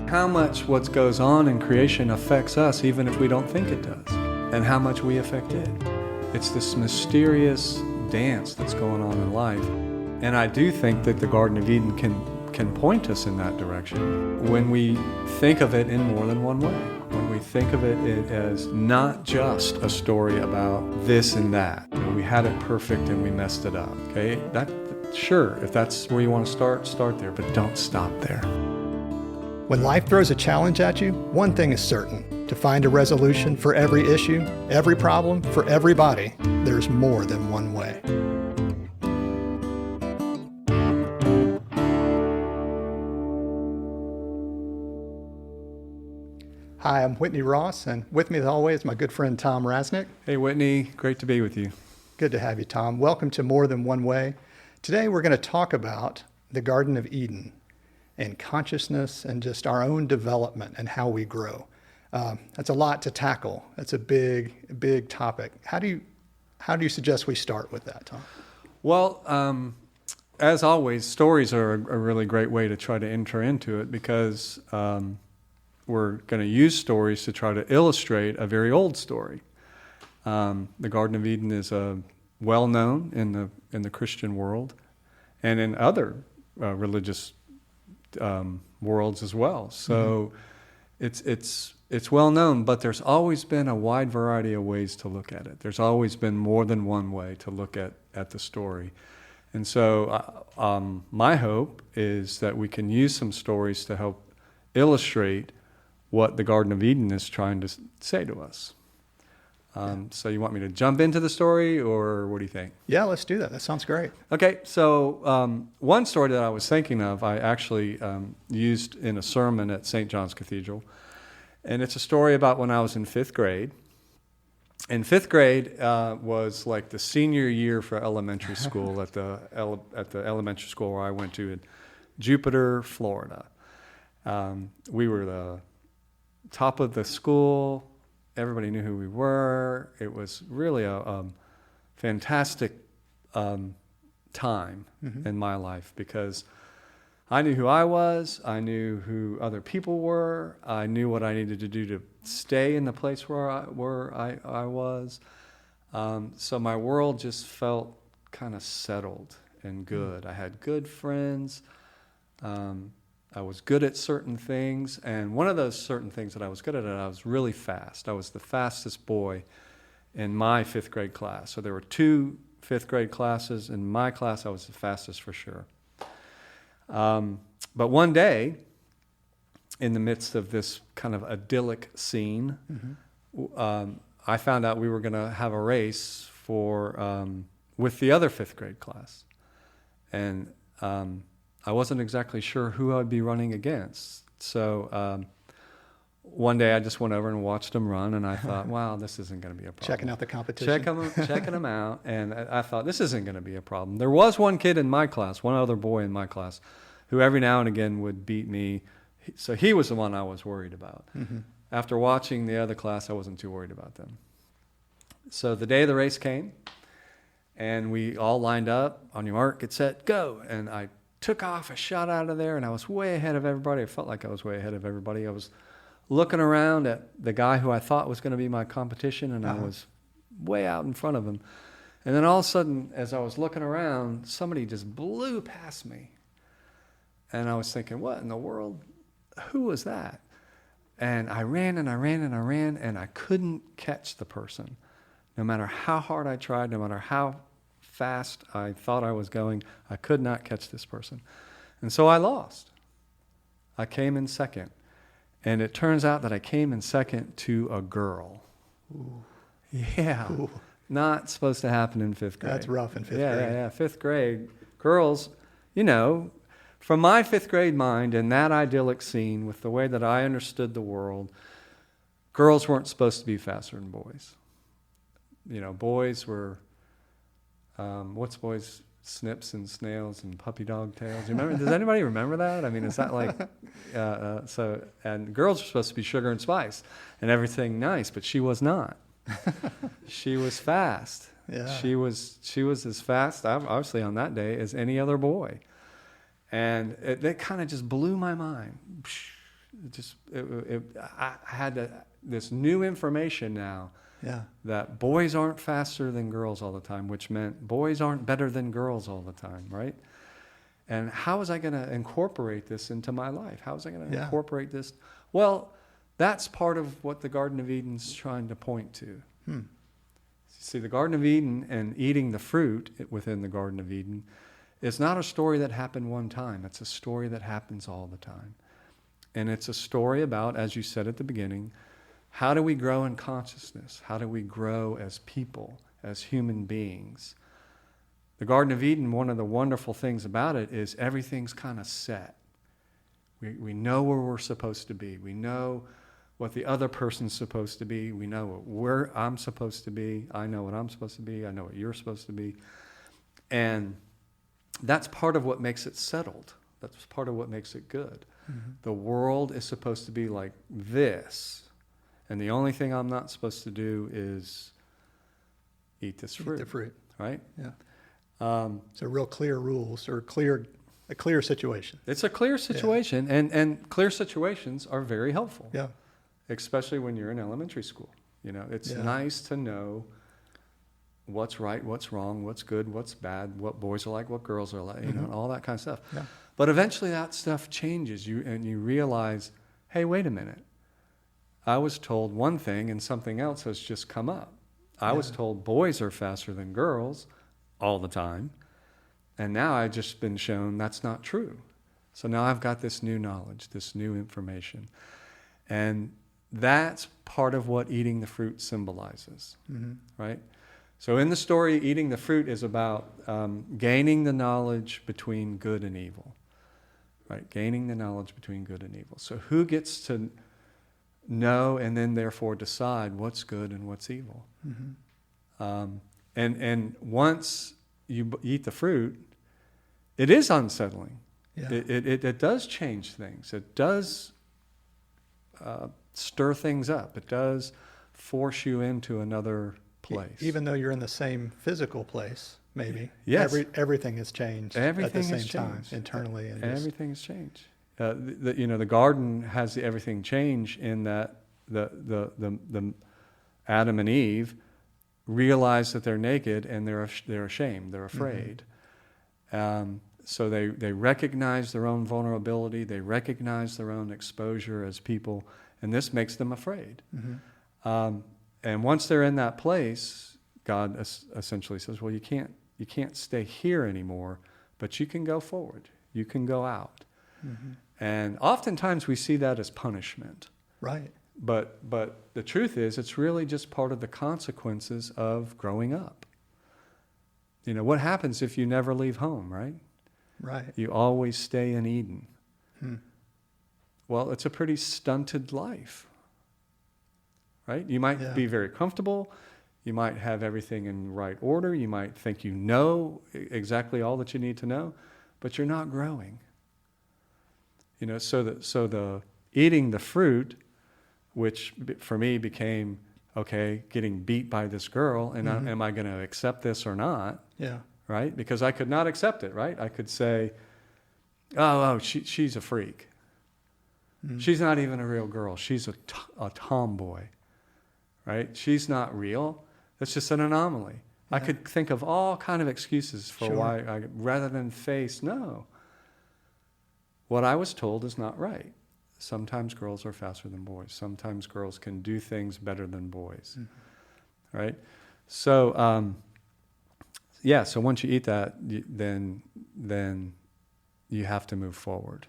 how much what goes on in creation affects us even if we don't think it does, and how much we affect it. It's this mysterious dance that's going on in life. And I do think that the Garden of Eden can point us in that direction when we think of it in more than one way. When we think of it as not just a story about this and that. You know, we had it perfect and we messed it up. Okay? Sure, if that's where you want to start there, but don't stop there. When life throws a challenge at you, one thing is certain. To find a resolution for every issue, every problem, for everybody, there's more than one way. Hi, I'm Whitney Ross, and with me as always, my good friend Thom Rasnick. Hey Whitney, great to be with you. Good to have you, Thom. Welcome to More Than One Way. Today we're going to talk about the Garden of Eden and consciousness and just our own development and how we grow. That's a lot to tackle. That's a big topic. How do you suggest we start with that, Thom? Well, as always, stories are a really great way to try to enter into it because we're going to use stories to try to illustrate a very old story. The Garden of Eden is well known in the Christian world and in other religious worlds as well. So it's well known, but there's always been a wide variety of ways to look at it. There's always been more than one way to look at the story. And so my hope is that we can use some stories to help illustrate what the Garden of Eden is trying to say to us. So you want me to jump into the story, or what do you think? Yeah, let's do that. That sounds great. Okay, so one story that I was thinking of, I actually used in a sermon at St. John's Cathedral. And it's a story about when I was in fifth grade. And fifth grade was like the senior year for elementary school at the elementary school where I went to in Jupiter, Florida. We were the top of the school. Everybody knew who we were. It was really a fantastic time in my life because I knew who I was. I knew who other people were. I knew what I needed to do to stay in the place where I was. So my world just felt kind of settled and good. I had good friends. I was good at certain things, and one of those certain things that I was good at, I was really fast. I was the fastest boy in my fifth grade class. So there were 2 fifth grade classes. In my class, I was the fastest for sure. But one day, in the midst of this kind of idyllic scene, I found out we were going to have a race with the other fifth grade class. And I wasn't exactly sure who I'd be running against. So one day I just went over and watched them run, and I thought, wow, this isn't going to be a problem. Checking out the competition. Checking them out, and I thought, this isn't going to be a problem. There was one kid in my class, one other boy in my class, who every now and again would beat me. So he was the one I was worried about. After watching the other class, I wasn't too worried about them. So the day of the race came, and we all lined up, on your mark, get set, go. And I took off, I shot out of there, and I was way ahead of everybody. I felt like I was way ahead of everybody. I was looking around at the guy who I thought was going to be my competition, and I was way out in front of him. And then all of a sudden, as I was looking around, somebody just blew past me. And I was thinking, what in the world? Who was that? And I ran and I ran and I ran, and I couldn't catch the person. No matter how hard I tried, no matter how fast I thought I was going, I could not catch this person. And so I lost. I came in second. And it turns out that I came in second to a girl. Ooh. Yeah. Ooh. Not supposed to happen in fifth grade. That's rough in fifth grade. Yeah. Fifth grade. Girls, from my fifth grade mind in that idyllic scene with the way that I understood the world, girls weren't supposed to be faster than boys. Boys were... what's boys? Snips and snails and puppy dog tails. You remember? Does anybody remember that? I mean, is that like so? And girls were supposed to be sugar and spice and everything nice, but she was not. She was fast. Yeah. She was as fast, obviously, on that day as any other boy, and it kind of just blew my mind. I had this new information now that boys aren't faster than girls all the time, which meant boys aren't better than girls all the time, right? And how was I going to incorporate this into my life? How was I going to incorporate this? Well, that's part of what the Garden of Eden's trying to point to. See, the Garden of Eden and eating the fruit within the Garden of Eden is not a story that happened one time. It's a story that happens all the time. And it's a story about, as you said at the beginning, how do we grow in consciousness? How do we grow as people, as human beings? The Garden of Eden, one of the wonderful things about it is everything's kind of set. We know where we're supposed to be. We know what the other person's supposed to be. We know where I'm supposed to be. I know what I'm supposed to be. I know what you're supposed to be. And that's part of what makes it settled. That's part of what makes it good. The world is supposed to be like this. And the only thing I'm not supposed to do is eat this fruit. Eat the fruit. Right? Yeah. So real clear rules or a clear situation. It's a clear situation, and clear situations are very helpful. Yeah. Especially when you're in elementary school. It's nice to know what's right, what's wrong, what's good, what's bad, what boys are like, what girls are like, and all that kind of stuff. Yeah. But eventually that stuff changes and you realize, hey, wait a minute. I was told one thing and something else has just come up. I was told boys are faster than girls all the time. And now I've just been shown that's not true. So now I've got this new knowledge, this new information. And that's part of what eating the fruit symbolizes, right? So in the story, eating the fruit is about gaining the knowledge between good and evil, right? Gaining the knowledge between good and evil. So who gets to know and then therefore decide what's good and what's evil? And once you eat the fruit, it is unsettling. Yeah. It does change things. It does stir things up. It does force you into another place. Even though you're in the same physical place, maybe. Yes. Everything has changed everything at the same time, internally. And everything has changed. The garden has everything change in that the Adam and Eve realize that they're naked and they're ashamed, they're afraid. So they recognize their own vulnerability, they recognize their own exposure as people, and this makes them afraid. And once they're in that place, God essentially says, well, you can't stay here anymore, but you can go forward, you can go out. And oftentimes we see that as punishment. Right. But the truth is, it's really just part of the consequences of growing up. What happens if you never leave home, right? Right. You always stay in Eden. Well, it's a pretty stunted life, right? You might be very comfortable. You might have everything in right order. You might think you know exactly all that you need to know, but you're not growing. So the eating the fruit, which for me became, okay, getting beat by this girl, and am I going to accept this or not? Yeah. Right? Because I could not accept it, right? I could say, she's a freak. She's not even a real girl. She's a tomboy, right? She's not real. That's just an anomaly. Yeah. I could think of all kind of excuses for why, rather than face, no. What I was told is not right. Sometimes girls are faster than boys. Sometimes girls can do things better than boys, right? So, so once you eat that, then you have to move forward.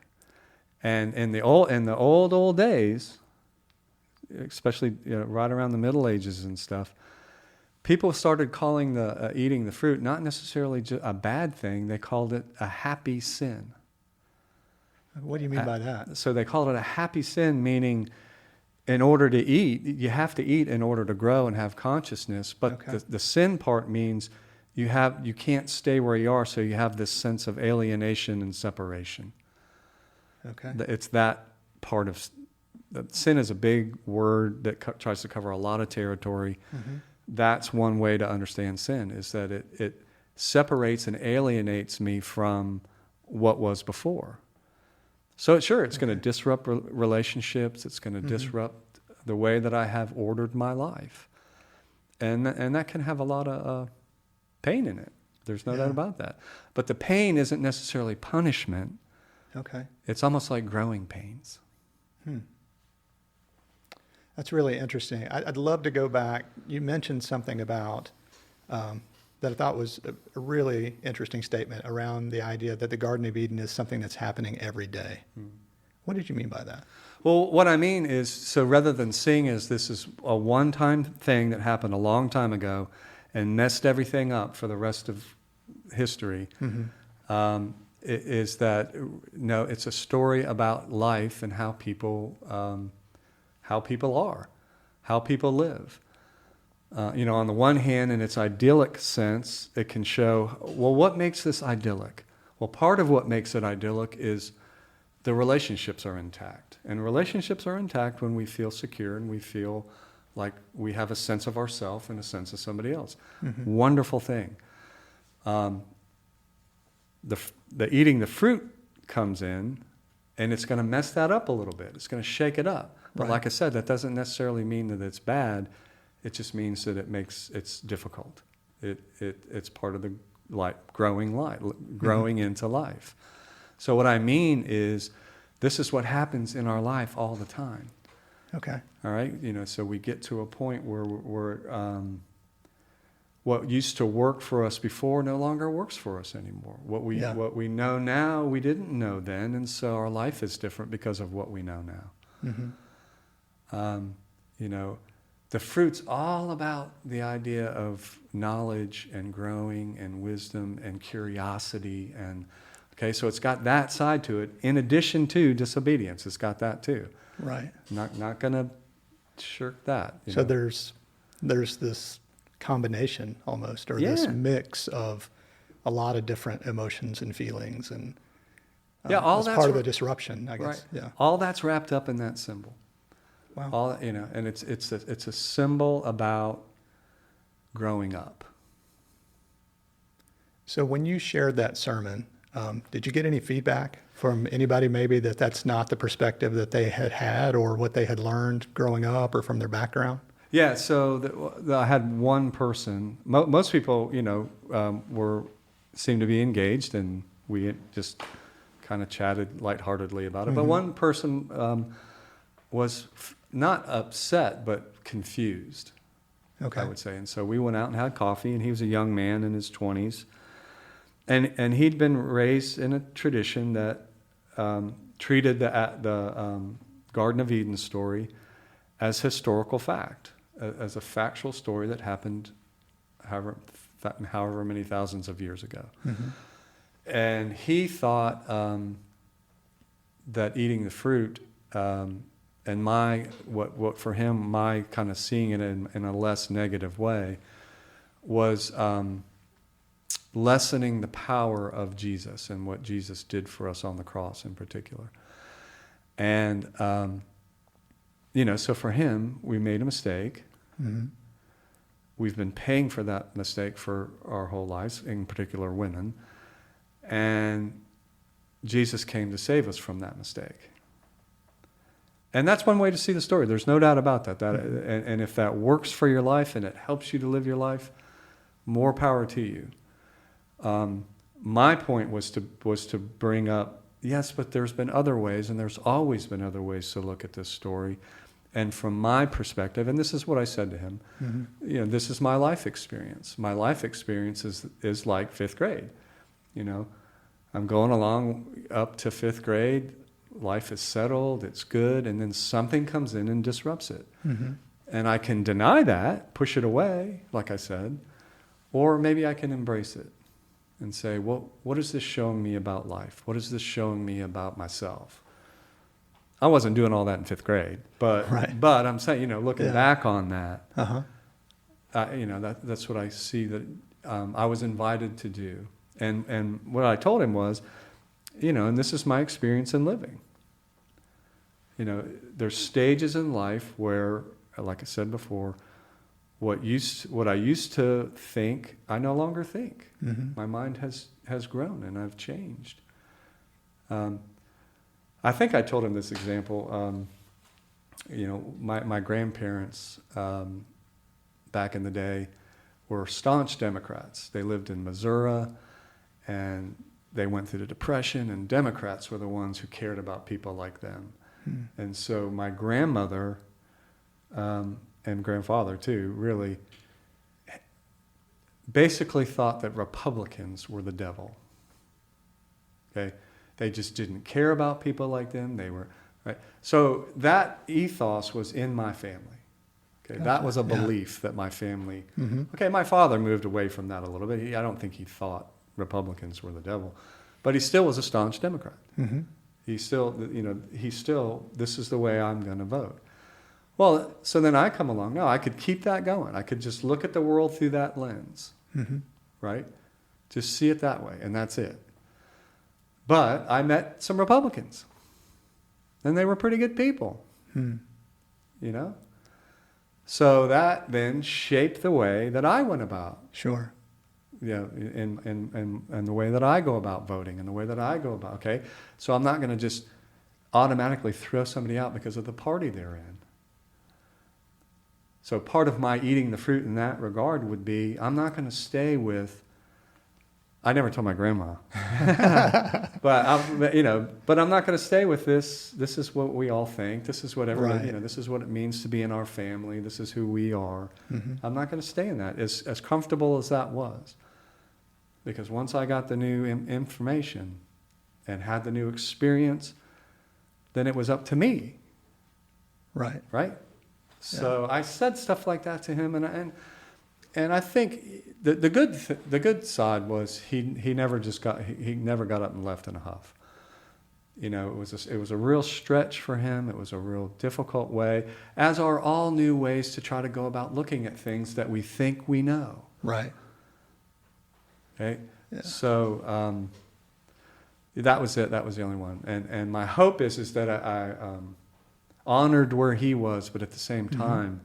And in the old days, especially right around the Middle Ages and stuff, people started calling the eating the fruit not necessarily a bad thing. They called it a happy sin. What do you mean by that? So they called it a happy sin, meaning in order to eat, you have to eat in order to grow and have consciousness. But the sin part means you can't stay where you are, so you have this sense of alienation and separation. Okay. It's that part of sin is a big word that tries to cover a lot of territory. That's one way to understand sin, is that it separates and alienates me from what was before. So it's going to disrupt relationships. It's going to disrupt the way that I have ordered my life. And that can have a lot of pain in it. There's no doubt about that. But the pain isn't necessarily punishment. Okay. It's almost like growing pains. That's really interesting. I'd love to go back. You mentioned something about that I thought was a really interesting statement around the idea that the Garden of Eden is something that's happening every day. What did you mean by that? Well, what I mean is, so rather than seeing as this is a one-time thing that happened a long time ago and messed everything up for the rest of history, is that, no, it's a story about life and how people are, how people live. On the one hand, in its idyllic sense, it can show, well, what makes this idyllic? Well, part of what makes it idyllic is the relationships are intact. And relationships are intact when we feel secure and we feel like we have a sense of ourselves and a sense of somebody else. Wonderful thing. The eating the fruit comes in, and it's going to mess that up a little bit. It's going to shake it up. But like I said, that doesn't necessarily mean that it's bad. It just means that it's difficult. It's part of the growing into life. So what I mean is, this is what happens in our life all the time. Okay. All right. So we get to a point where what used to work for us before no longer works for us anymore. What we know now, we didn't know then, and so our life is different because of what we know now. The fruit's all about the idea of knowledge and growing and wisdom and curiosity and so it's got that side to it. In addition to disobedience, it's got that too. Right. Not going to shirk that. So there's this combination almost, or this mix of a lot of different emotions and feelings, and all that's part of the disruption, I guess. Right. Yeah. All that's wrapped up in that symbol. Wow. And it's a symbol about growing up. So when you shared that sermon, did you get any feedback from anybody maybe that's not the perspective that they had or what they had learned growing up or from their background? Yeah, so I had one person. Most people, seemed to be engaged, and we just kind of chatted lightheartedly about it. But one person was not upset, but confused, I would say. And so we went out and had coffee, and he was a young man in his 20s. And he'd been raised in a tradition that treated the Garden of Eden story as historical fact, as a factual story that happened however many thousands of years ago. And he thought that eating the fruit and what for him, my kind of seeing it in a less negative way was lessening the power of Jesus and what Jesus did for us on the cross in particular. And, so for him, we made a mistake. We've been paying for that mistake for our whole lives, in particular women. And Jesus came to save us from that mistake. And that's one way to see the story. There's no doubt about that. And if that works for your life and it helps you to live your life, more power to you. My point was to bring up, yes, but there's been other ways, and there's always been other ways to look at this story. And from my perspective, and this is what I said to him, this is my life experience. My life experience is like fifth grade. I'm going along up to fifth grade. Life is settled, it's good, and then something comes in and disrupts it. And I can deny that, push it away, like I said, or maybe I can embrace it and say, well, what is this showing me about life? What is this showing me about myself? I wasn't doing all that in fifth grade, but I'm saying, looking back on that, that's what I see that I was invited to do. And what I told him was, and this is my experience in living. There's stages in life where, like I said before, what I used to think, I no longer think. My mind has grown and I've changed. I think I told him this example. My grandparents back in the day were staunch Democrats. They lived in Missouri, and they went through the Depression, and Democrats were the ones who cared about people like them. And so my grandmother and grandfather too really basically thought that Republicans were the devil. Okay, they just didn't care about people like them. They were right. So that ethos was in my family. Okay, that was a belief that my family. Okay, my father moved away from that a little bit. I don't think he thought Republicans were the devil, but he still was a staunch Democrat. He still, this is the way I'm going to vote. Well, so then I come along. No, I could keep that going. I could just look at the world through that lens, right? Just see it that way, and that's it. But I met some Republicans, and they were pretty good people, So that then shaped the way that I went about. Sure. And the way that I go about voting and the way that I go about, okay? So I'm not going to just automatically throw somebody out because of the party they're in. So part of my eating the fruit in that regard would be, I'm not going to stay with, I never told my grandma, but I'm not going to stay with this. This is what we all think. This is what everybody, this is what it means to be in our family. This is who we are. I'm not going to stay in that, as comfortable as that was. Because once I got the new information and had the new experience, then it was up to me. Right? So I said stuff like that to him, and I think the good side was he never got up and left in a huff. It was a real stretch for him. It was a real difficult way, as are all new ways to try to go about looking at things that we think we know. Right. Okay. Yeah. So that was it. That was the only one. And my hope is that I honored where he was, but at the same time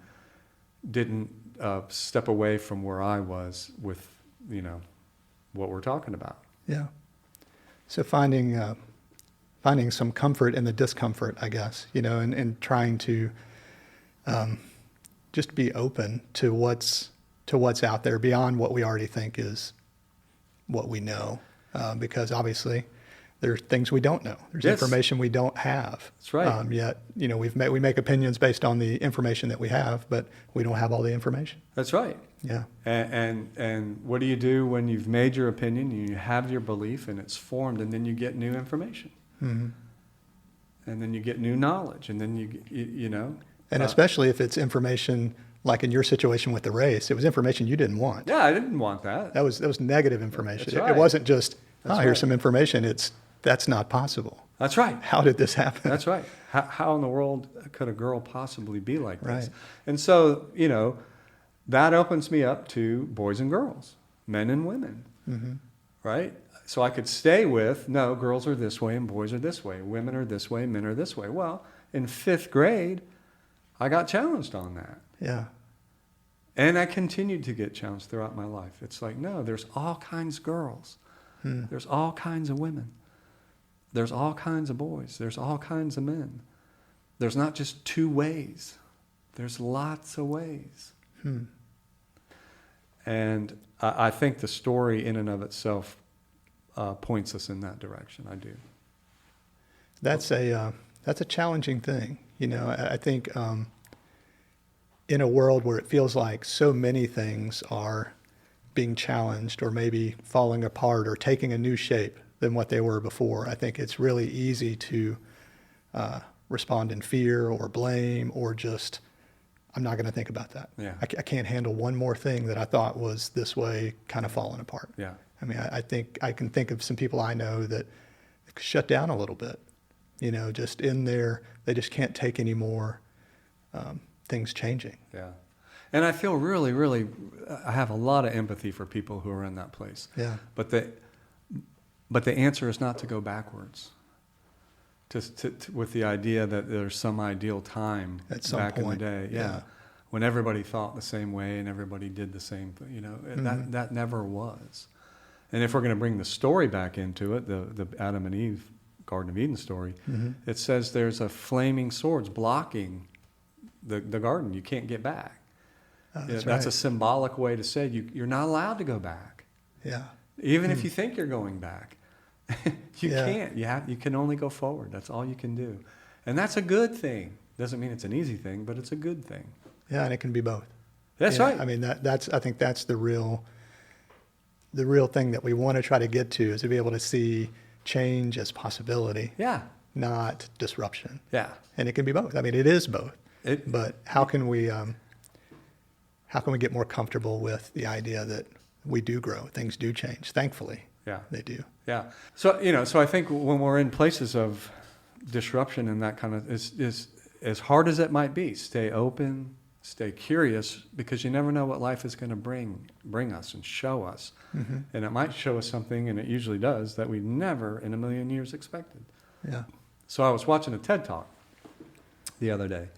didn't step away from where I was with what we're talking about. Yeah. So finding some comfort in the discomfort, I guess, and trying to just be open to what's out there beyond what we already think is what we know, because obviously there's things we don't know. There's information we don't have. That's right. Yet, we make opinions based on the information that we have, but we don't have all the information. That's right. Yeah. And what do you do when you've made your opinion, you have your belief, and it's formed, and then you get new information, and then you get new knowledge, and then And especially if it's information. Like in your situation with the race, it was information you didn't want. Yeah, I didn't want that. That was negative information. That's right. It wasn't just, here's some information. That's not possible. That's right. How did this happen? That's right. How in the world could a girl possibly be like this? Right. And so, that opens me up to boys and girls, men and women, right? So I could stay with, no, girls are this way and boys are this way. Women are this way, men are this way. Well, in 5th grade, I got challenged on that. Yeah. And I continued to get challenged throughout my life. It's like, no, there's all kinds of girls. There's all kinds of women. There's all kinds of boys. There's all kinds of men. There's not just 2 ways. There's lots of ways. And I think the story in and of itself points us in that direction. I do. That's a challenging thing. I think in a world where it feels like so many things are being challenged or maybe falling apart or taking a new shape than what they were before, I think it's really easy to respond in fear or blame or just, I'm not going to think about that. Yeah. I can't handle one more thing that I thought was this way kind of falling apart. Yeah. I mean, I think I can think of some people I know that shut down a little bit, just in there, they just can't take any more things changing. Yeah. And I feel really, really, I have a lot of empathy for people who are in that place. Yeah. But the answer is not to go backwards. With the idea that there's some ideal time at some back point. In the day. Yeah. When everybody thought the same way and everybody did the same thing. That never was. And if we're going to bring the story back into it, the Adam and Eve Garden of Eden story, it says there's a flaming swords blocking the garden. You can't get back. That's a symbolic way to say you're not allowed to go back. Yeah. Even if you think you're going back, you can't. You can only go forward. That's all you can do. And that's a good thing. Doesn't mean it's an easy thing, but it's a good thing. Yeah, and it can be both. That's right. I mean, I think that's the real thing that we want to try to get to, is to be able to see change as possibility. Yeah. Not disruption. Yeah. And it can be both. I mean, it is both. But how can we get more comfortable with the idea that we do grow, things do change? Thankfully, they do. Yeah. So I think when we're in places of disruption and that kind of is as hard as it might be, stay open, stay curious, because you never know what life is going to bring us and show us. And it might show us something, and it usually does, that we never in a million years expected. Yeah. So I was watching a TED Talk the other day,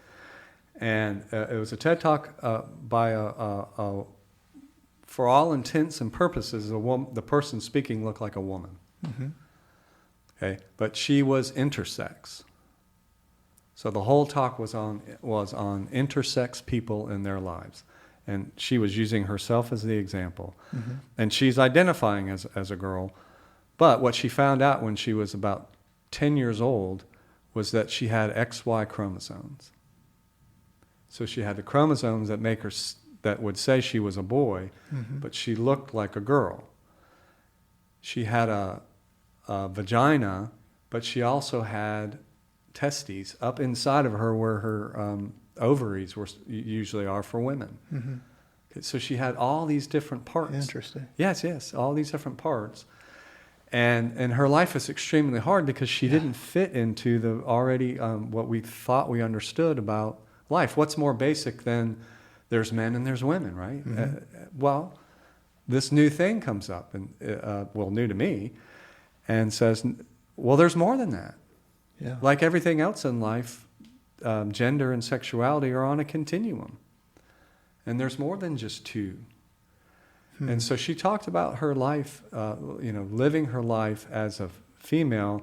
and it was a TED Talk by for all intents and purposes, the person speaking looked like a woman. Okay, but she was intersex. So the whole talk was on intersex people in their lives, and she was using herself as the example, and she's identifying as a girl. But what she found out when she was about 10 years old was that she had XY chromosomes. So she had the chromosomes that would say she was a boy, but she looked like a girl. She had a vagina, but she also had testes up inside of her where her ovaries usually are for women. Okay, so she had all these different parts. Interesting. Yes, all these different parts. And her life was extremely hard because she didn't fit into the already what we thought we understood about life. What's more basic than there's men and there's women, right? Well, this new thing comes up, and new to me, and says, well, there's more than that. Yeah. Like everything else in life, gender and sexuality are on a continuum. And there's more than just two. And so she talked about her life, living her life as a female,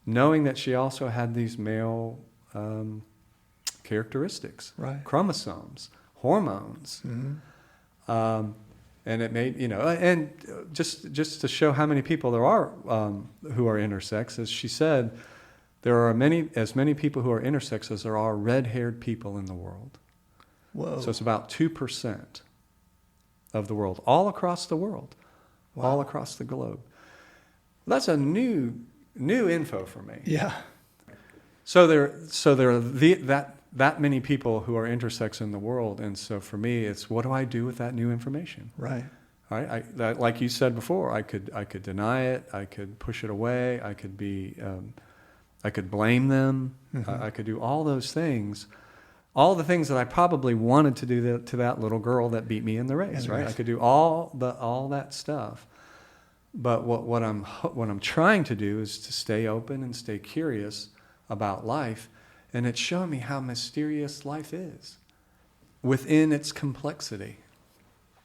knowing that she also had these male characteristics, chromosomes, hormones. And it made, and just to show how many people there are who are intersex, as she said, there are as many people who are intersex as there are red-haired people in the world. Whoa. So it's about 2% of the world, all across the world, all across the globe. That's a new info for me. Yeah. So there are that many people who are intersex in the world, and so for me, it's what do I do with that new information? Right. Right. Like you said before, I could deny it, I could push it away, I could be. I could blame them. I could do all those things, all the things that I probably wanted to do to that little girl that beat me in the race. Right? I could do all that stuff. But what I'm trying to do is to stay open and stay curious about life, and it's shown me how mysterious life is within its complexity.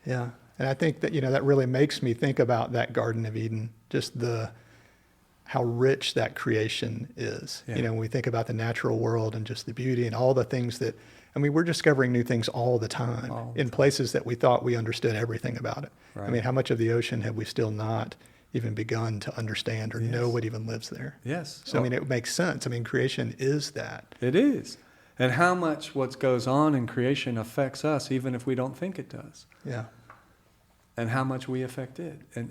Yeah, and I think that that really makes me think about that Garden of Eden, just how rich that creation is. Yeah. When we think about the natural world and just the beauty and all the things that, we're discovering new things all the time in places that we thought we understood everything about it. Right. How much of the ocean have we still not even begun to understand or know what even lives there? Yes. So, it makes sense. Creation is that. It is. And how much what goes on in creation affects us, even if we don't think it does. Yeah. And how much we affect it. And,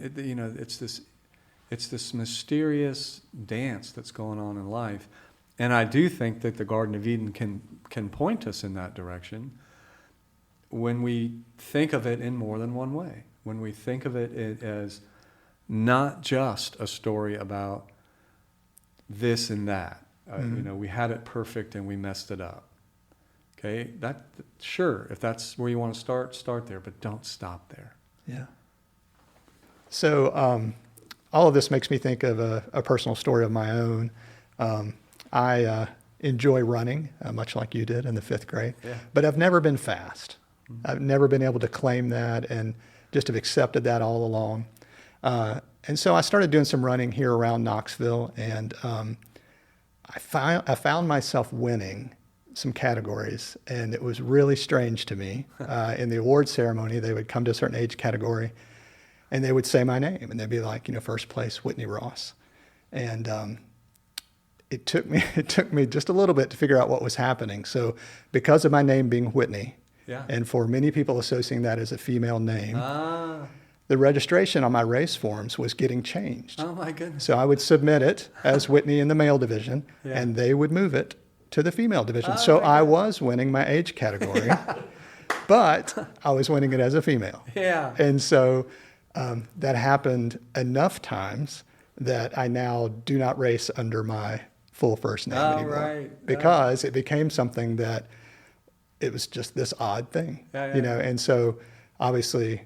it's this mysterious dance that's going on in life. And I do think that the Garden of Eden can point us in that direction when we think of it in more than one way. When we think of it as not just a story about this and that. We had it perfect and we messed it up. Okay? Sure, if that's where you want to start there, but don't stop there. Yeah. So, all of this makes me think of a personal story of my own. I enjoy running, much like you did in the 5th grade, but I've never been fast. I've never been able to claim that and just have accepted that all along. And so I started doing some running here around Knoxville, and I found myself winning some categories, and it was really strange to me. In the award ceremony, they would come to a certain age category, and they would say my name, and they'd be like, first place, Whitney Ross. And it took me just a little bit to figure out what was happening. So because of my name being Whitney, and for many people associating that as a female name, the registration on my race forms was getting changed. Oh my goodness. So I would submit it as Whitney in the male division, and they would move it to the female division. Oh, so I was winning my age category, but I was winning it as a female. Yeah. And so that happened enough times that I now do not race under my full first name anymore. Right. Because it became something that it was just this odd thing, and so obviously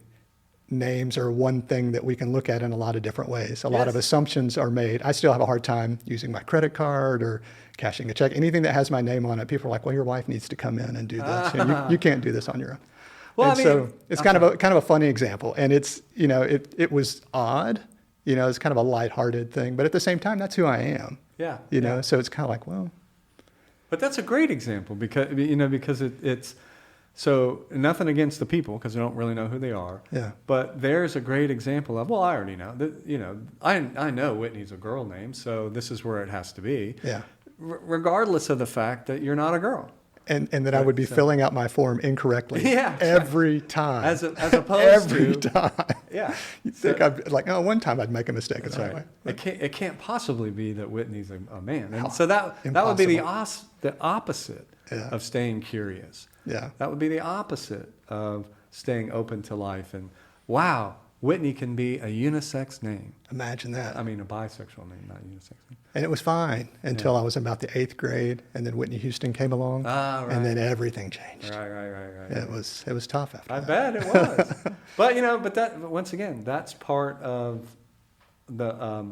names are one thing that we can look at in a lot of different ways. A lot of assumptions are made. I still have a hard time using my credit card or cashing a check. Anything that has my name on it, people are like, well, your wife needs to come in and do this. You can't do this on your own. Well, so it's kind of a funny example. And it's, it was odd, it's kind of a lighthearted thing, but at the same time, that's who I am. Yeah. So it's kind of like, well. But that's a great example because it's, so nothing against the people because I don't really know who they are. Yeah. But there's a great example of, well, I already know that, I know Whitney's a girl name, so this is where it has to be. Yeah. Regardless of the fact that you're not a girl. And that I would be filling out my form incorrectly every time. As opposed every to. time. Yeah. You'd think I'd like, one time I'd make a mistake. That's right. Way. It can't possibly be that Whitney's a man. And so that would be the opposite of staying curious. Yeah. That would be the opposite of staying open to life. And wow, Whitney can be a unisex name. Imagine that. I mean, a bisexual name, not a unisex name. And it was fine until I was about the 8th grade, and then Whitney Houston came along, and then everything changed. Right. It was tough after that. I bet it was. But that once again, that's part of the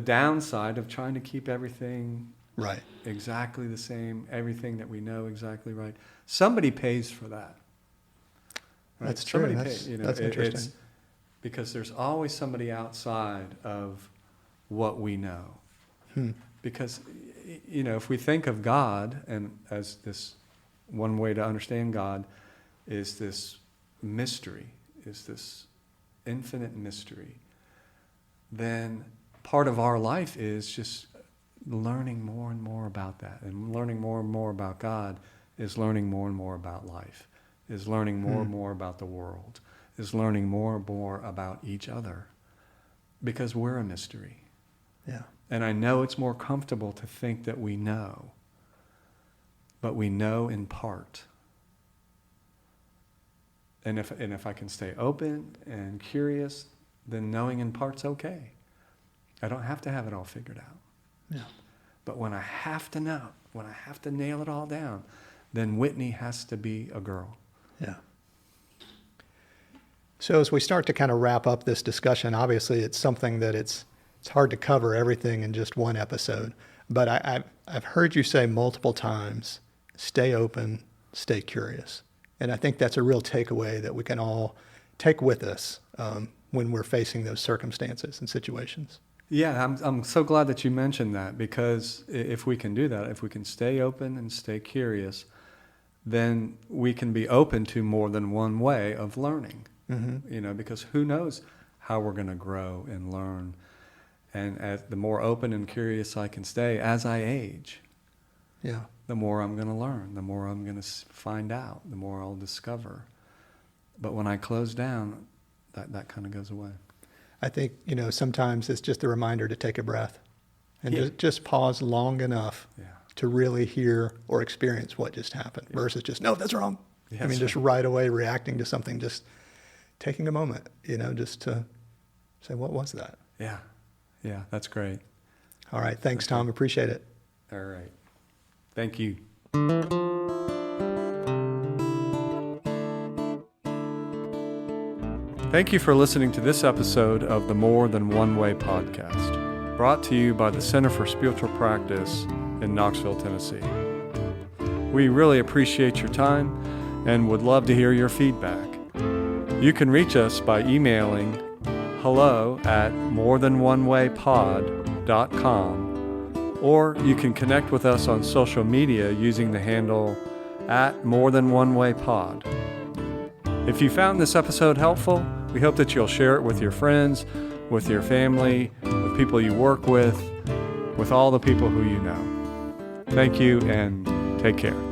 downside of trying to keep everything right exactly the same, everything that we know exactly right. Somebody pays for that. Right? That's true. That's interesting. It's because there's always somebody outside of what we know. Because, if we think of God, and as this one way to understand God is this mystery, is this infinite mystery, then part of our life is just learning more and more about that. And learning more and more about God is learning more and more about life, is learning more and more about the world, is learning more and more about each other, because we're a mystery. Yeah. And I know it's more comfortable to think that we know, but we know in part. And if I can stay open and curious, then knowing in part's okay. I don't have to have it all figured out. Yeah. But when I have to know, when I have to nail it all down, then Whitney has to be a girl. Yeah. So as we start to kind of wrap up this discussion, obviously it's something that it's hard to cover everything in just one episode. But I've heard you say multiple times, stay open, stay curious. And I think that's a real takeaway that we can all take with us when we're facing those circumstances and situations. Yeah, I'm so glad that you mentioned that, because if we can do that, if we can stay open and stay curious, then we can be open to more than one way of learning. Because who knows how we're going to grow and learn. And the more open and curious I can stay as I age, the more I'm going to learn, the more I'm going to find out, the more I'll discover. But when I close down, that kind of goes away. I think, sometimes it's just a reminder to take a breath and just pause long enough to really hear or experience what just happened versus just, no, that's wrong. Just right away reacting to something, just taking a moment, just to say, what was that? Yeah, that's great. All right. Thanks, Thom. Appreciate it. All right. Thank you. Thank you for listening to this episode of the More Than One Way podcast, brought to you by the Center for Spiritual Practice in Knoxville, Tennessee. We really appreciate your time and would love to hear your feedback. You can reach us by emailing hello@morethanonewaypod.com or you can connect with us on social media using the handle @MoreThanOneWayPod. If you found this episode helpful, we hope that you'll share it with your friends, with your family, with people you work with all the people who you know. Thank you, and take care.